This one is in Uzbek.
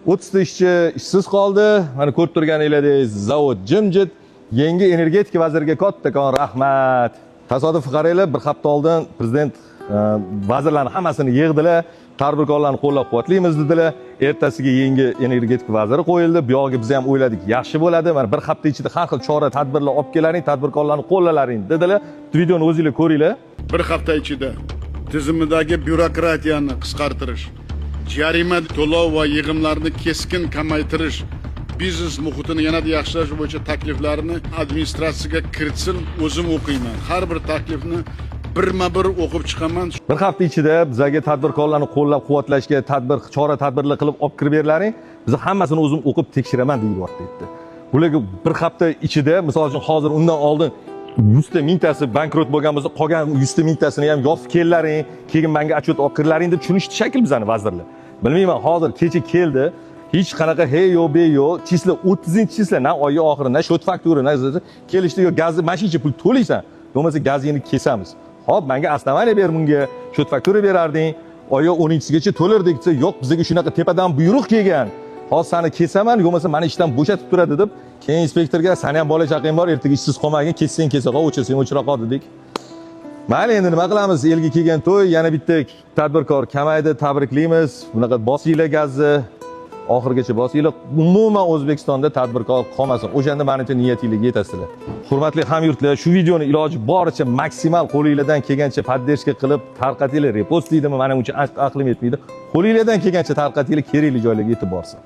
30 ta ishchi ishsiz qoldi. Mana ko'rib turganingizdek, zavod jimjit. Yangi energetika vaziriga kattakon rahmat. Tasodif qaranglar, bir hafta oldin prezident vazirlarning hammasini yig'dilar. Tadbirkorlarni qo'llab-quvvatlaymiz dedilar. Ertasiga yangi energetika vaziri qo'yildi. Bu yo'g'iga biz ham o'yladik, yaxshi bo'ladi. Mana bir hafta ichida har xil chora tadbirlar olib kelaring, tadbirkorlarni qo'llalaring dedilar. Videoni o'zingizlar ko'ringlar. Bir hafta ichida tizimidagi byurokratiyani qisqartirish, jarima to'lov va yig'imlarni keskin kamaytirish, biznes muhitini yanada yaxshilash bo'yicha takliflarni administratsiyaga kiritsin. O'zim o'qiyman. Har bir taklifni birma-bir o'qib chiqaman. Bir hafta ichida bizga tadbirkorlarni qo'llab-quvvatlashga chora-tadbirlar qilib olib kirib berlaring. Biz hammasini o'zim o'qib tekshiraman deyilyapti. Bularga bir hafta ichida, misol uchun hozir undan oldin 100 ta mingtasi bankrot bo'lgan bo'lsa, qolgan 100 ta mingtasini ham yopib kellaring, keyin menga отчет olib kirlaring deb tushunishdi shakl bizani vazirlar. Bilmayman, hozir kecha keldi. Hech qanaqa hey yo be yo, chisla 30-chisla, na oy oxiri, na shot faktura, na kelishdi yo gazni mashincha pul to'laysan, bo'lmasa gazingni kesamiz. Hop, menga основание ber bunga, shot faktura berarding, oy 12sigacha to'lardik desa, yo'q, bizga shunaqa tepadan buyruq kelgan. Hozir seni kesaman, bo'lmasa meni ishdan bo'shatib turadi deb, keyin inspektorga seni ham bola chaqang bor, ertaga ishsiz qolmagin, kessang kesa qol, o'chirsang o'chira qol dedik. Mayli, endi nima qilamiz? Elga kelgan to'y, yana bitta tadbirkor kamaydi, tabriklaymiz. Bunaqa bosinglar gazni, oxirgacha bosinglar. Umuman O'zbekistonda tadbirkor qolmasin. O'shanda menimcha niyatingizga yetasizlar. Hurmatli hamyurtlar, shu videoni iloji boricha maksimal qo'lingizdan kelgancha poddershka qilib tarqatinglar. Repost deydimi, mening uchun aqlim yetmaydi. Qo'lingizdan kelgancha tarqatinglar, kerakli joylarga yetib borsin.